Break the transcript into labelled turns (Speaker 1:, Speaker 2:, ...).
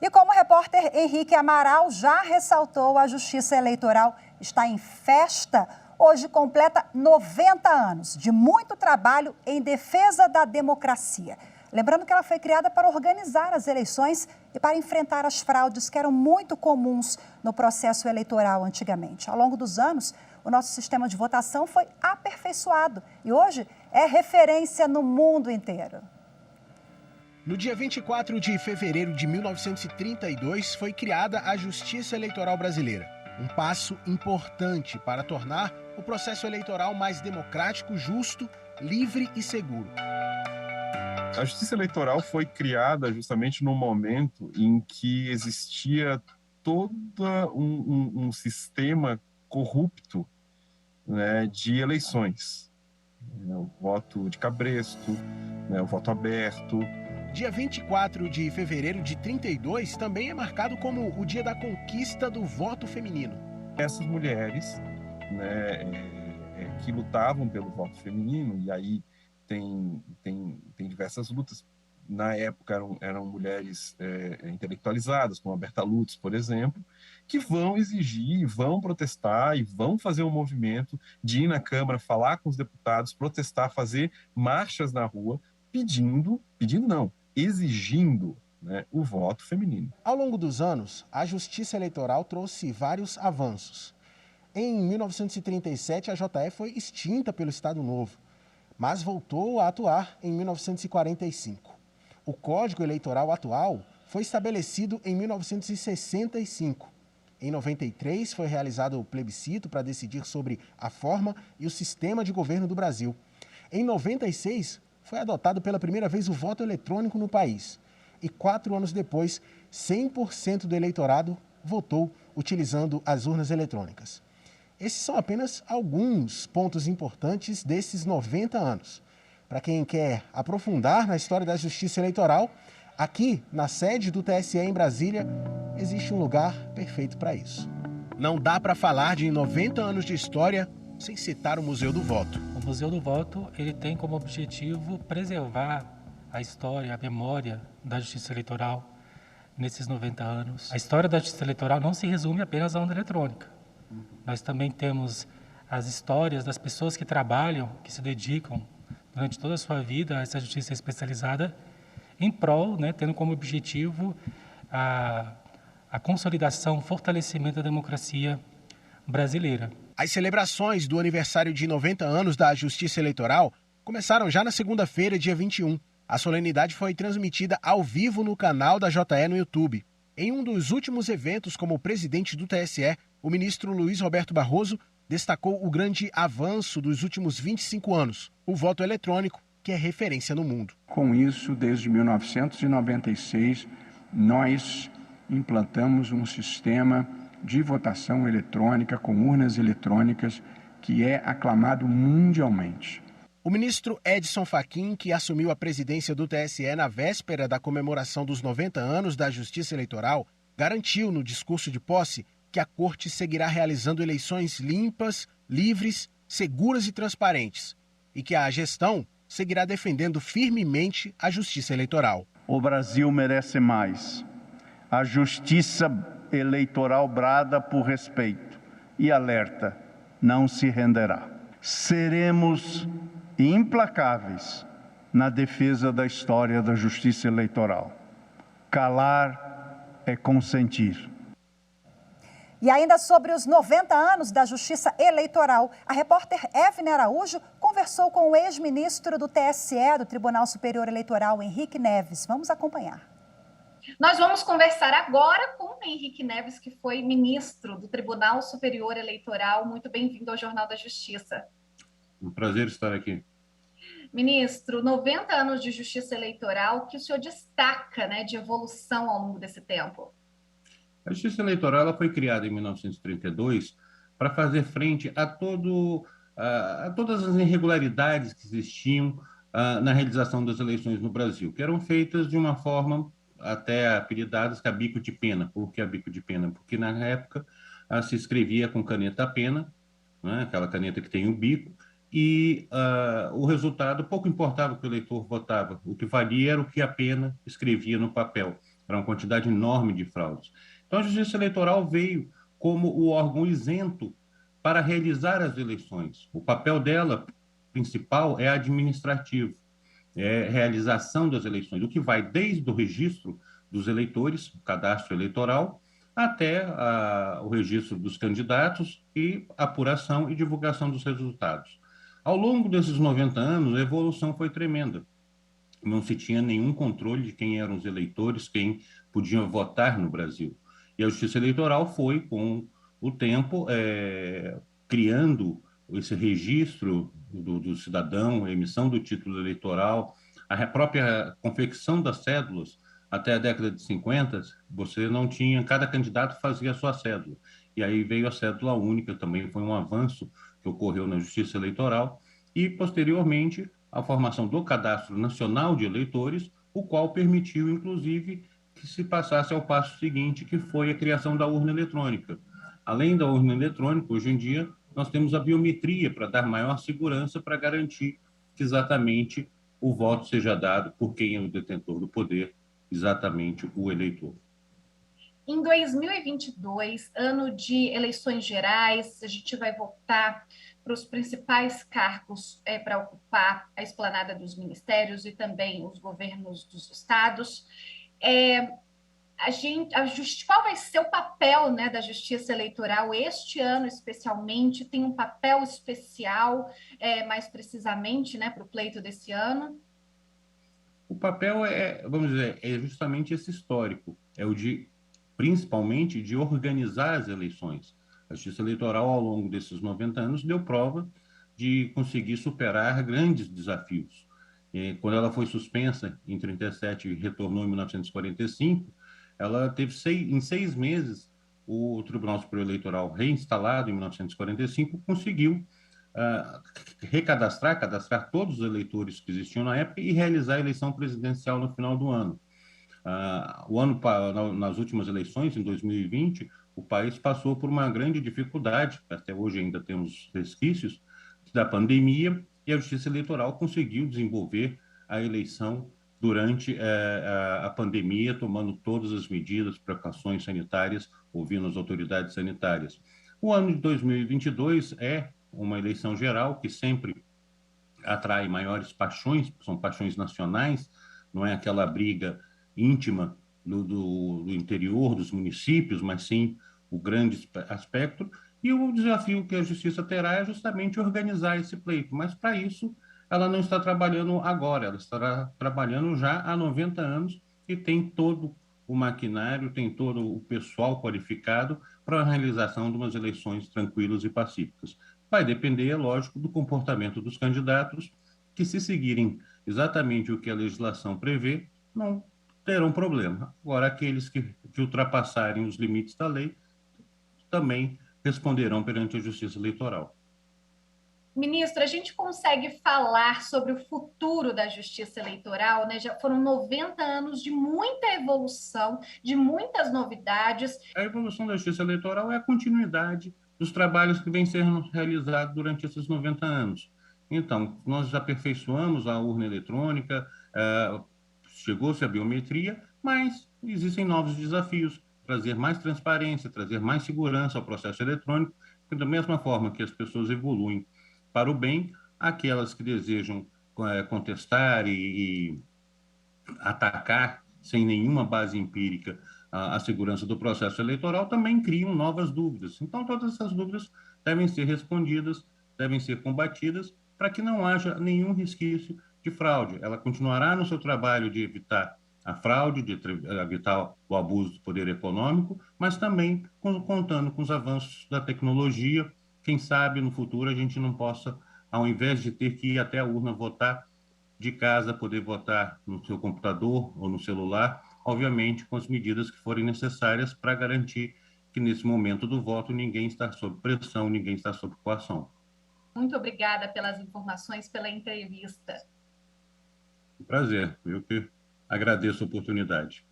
Speaker 1: E como o repórter Henrique Amaral já ressaltou, a Justiça Eleitoral está em festa. Hoje completa 90 anos de muito trabalho em defesa da democracia. Lembrando que ela foi criada para organizar as eleições e para enfrentar as fraudes que eram muito comuns no processo eleitoral antigamente. Ao longo dos anos, o nosso sistema de votação foi aperfeiçoado e hoje é referência no mundo inteiro.
Speaker 2: No dia 24 de fevereiro de 1932, foi criada a Justiça Eleitoral Brasileira. Um passo importante para tornar o processo eleitoral mais democrático, justo, livre e seguro.
Speaker 3: A Justiça Eleitoral foi criada justamente no momento em que existia todo um sistema corrupto, né, de eleições. O voto de cabresto, né, o voto aberto.
Speaker 2: Dia 24 de fevereiro de 32 também é marcado como o dia da conquista do voto feminino.
Speaker 3: Essas mulheres, né, que lutavam pelo voto feminino, e aí tem diversas lutas. Na época eram mulheres intelectualizadas, como a Berta Lutz, por exemplo, que vão exigir, vão protestar e vão fazer um movimento de ir na Câmara, falar com os deputados, protestar, fazer marchas na rua, exigindo, né, o voto feminino.
Speaker 2: Ao longo dos anos, a Justiça Eleitoral trouxe vários avanços. Em 1937, a JE foi extinta pelo Estado Novo, mas voltou a atuar em 1945. O Código Eleitoral atual foi estabelecido em 1965. Em 93, foi realizado o plebiscito para decidir sobre a forma e o sistema de governo do Brasil. Em 96, foi adotado pela primeira vez o voto eletrônico no país. E 4 anos depois, 100% do eleitorado votou utilizando as urnas eletrônicas. Esses são apenas alguns pontos importantes desses 90 anos. Para quem quer aprofundar na história da Justiça Eleitoral, aqui na sede do TSE em Brasília, existe um lugar perfeito para isso. Não dá para falar de 90 anos de história sem citar o Museu do Voto.
Speaker 4: O Museu do Voto, ele tem como objetivo preservar a história, a memória da Justiça Eleitoral nesses 90 anos. A história da Justiça Eleitoral não se resume apenas à urna eletrônica. Nós também temos as histórias das pessoas que trabalham, que se dedicam durante toda a sua vida a essa justiça especializada, em prol, né, tendo como objetivo a consolidação, fortalecimento da democracia brasileira.
Speaker 2: As celebrações do aniversário de 90 anos da Justiça Eleitoral começaram já na segunda-feira, dia 21. A solenidade foi transmitida ao vivo no canal da JE no YouTube. Em um dos últimos eventos como presidente do TSE, o ministro Luiz Roberto Barroso destacou o grande avanço dos últimos 25 anos, o voto eletrônico, que é referência no mundo.
Speaker 5: Com isso, desde 1996, nós implantamos um sistema de votação eletrônica com urnas eletrônicas que é aclamado mundialmente.
Speaker 2: O ministro Edson Fachin, que assumiu a presidência do TSE na véspera da comemoração dos 90 anos da Justiça Eleitoral, garantiu no discurso de posse que a Corte seguirá realizando eleições limpas, livres, seguras e transparentes, e que a gestão seguirá defendendo firmemente a Justiça Eleitoral.
Speaker 6: O Brasil merece mais. A Justiça Eleitoral brada por respeito e alerta, não se renderá. Seremos implacáveis na defesa da história da Justiça Eleitoral. Calar é consentir.
Speaker 1: E ainda sobre os 90 anos da Justiça Eleitoral, a repórter Evne Araújo conversou com o ex-ministro do TSE, do Tribunal Superior Eleitoral, Henrique Neves. Vamos acompanhar.
Speaker 7: Nós vamos conversar agora com o Henrique Neves, que foi ministro do Tribunal Superior Eleitoral. Muito bem-vindo ao Jornal da Justiça.
Speaker 8: Um prazer estar aqui.
Speaker 7: Ministro, 90 anos de Justiça Eleitoral, que o senhor destaca, né, de evolução ao longo desse tempo?
Speaker 8: A Justiça Eleitoral ela foi criada em 1932 para fazer frente a todas as irregularidades que existiam na realização das eleições no Brasil, que eram feitas de uma forma até apelidadas que a bico de pena. Por que a bico de pena? Porque na época se escrevia com caneta a pena, né, aquela caneta que tem o bico, e o resultado pouco importava o que o eleitor votava, o que valia era o que a pena escrevia no papel. Era uma quantidade enorme de fraudes. Então, a Justiça Eleitoral veio como o órgão isento para realizar as eleições. O papel dela principal é administrativo, é realização das eleições, o que vai desde o registro dos eleitores, o cadastro eleitoral, até o registro dos candidatos e apuração e divulgação dos resultados. Ao longo desses 90 anos, a evolução foi tremenda. Não se tinha nenhum controle de quem eram os eleitores, quem podiam votar no Brasil. E a Justiça Eleitoral foi, com o tempo, criando esse registro do cidadão, a emissão do título eleitoral, a própria confecção das cédulas. Até a década de 50, você não tinha, cada candidato fazia a sua cédula. E aí veio a cédula única, também foi um avanço que ocorreu na Justiça Eleitoral. E, posteriormente, a formação do Cadastro Nacional de Eleitores, o qual permitiu, inclusive, que se passasse ao passo seguinte, que foi a criação da urna eletrônica. Além da urna eletrônica, hoje em dia, nós temos a biometria para dar maior segurança, para garantir que exatamente o voto seja dado por quem é o detentor do poder, exatamente o eleitor.
Speaker 7: Em 2022, ano de eleições gerais, a gente vai votar para os principais cargos para ocupar a esplanada dos ministérios e também os governos dos estados. Qual vai ser o papel, né, da Justiça Eleitoral este ano, especialmente? Tem um papel especial, mais precisamente, né, para o pleito desse ano?
Speaker 8: O papel vamos dizer, é justamente esse histórico, é o de principalmente de organizar as eleições. A Justiça Eleitoral, ao longo desses 90 anos, deu prova de conseguir superar grandes desafios. Quando ela foi suspensa em 37 e retornou em 1945, ela teve em 6 meses, o Tribunal Superior Eleitoral, reinstalado em 1945, conseguiu cadastrar todos os eleitores que existiam na época e realizar a eleição presidencial no final do ano. Nas últimas eleições, em 2020, o país passou por uma grande dificuldade, até hoje ainda temos resquícios da pandemia, e a Justiça Eleitoral conseguiu desenvolver a eleição durante a pandemia, tomando todas as medidas, precauções sanitárias, ouvindo as autoridades sanitárias. O ano de 2022 é uma eleição geral que sempre atrai maiores paixões, são paixões nacionais, não é aquela briga íntima do interior, dos municípios, mas sim o grande aspecto. E o desafio que a Justiça terá é justamente organizar esse pleito. Mas, para isso, ela não está trabalhando agora, ela estará trabalhando já há 90 anos e tem todo o maquinário, tem todo o pessoal qualificado para a realização de umas eleições tranquilas e pacíficas. Vai depender, é lógico, do comportamento dos candidatos, que, se seguirem exatamente o que a legislação prevê, não terão problema. Agora, aqueles que ultrapassarem os limites da lei também responderão perante a Justiça Eleitoral.
Speaker 7: Ministro, a gente consegue falar sobre o futuro da Justiça Eleitoral, né? Já foram 90 anos de muita evolução, de muitas novidades.
Speaker 8: A evolução da Justiça Eleitoral é a continuidade dos trabalhos que vêm sendo realizados durante esses 90 anos. Então, nós aperfeiçoamos a urna eletrônica, chegou-se à biometria, mas existem novos desafios, trazer mais transparência, trazer mais segurança ao processo eletrônico, porque da mesma forma que as pessoas evoluem para o bem, aquelas que desejam contestar e atacar sem nenhuma base empírica a segurança do processo eleitoral também criam novas dúvidas. Então, todas essas dúvidas devem ser respondidas, devem ser combatidas para que não haja nenhum resquício de fraude. Ela continuará no seu trabalho de evitar a fraude, de evitar o abuso do poder econômico, mas também contando com os avanços da tecnologia. Quem sabe no futuro a gente não possa, ao invés de ter que ir até a urna votar de casa, poder votar no seu computador ou no celular, obviamente com as medidas que forem necessárias para garantir que nesse momento do voto ninguém está sob pressão, ninguém está sob coação.
Speaker 7: Muito obrigada pelas informações, pela entrevista.
Speaker 8: Um prazer, eu que agradeço a oportunidade.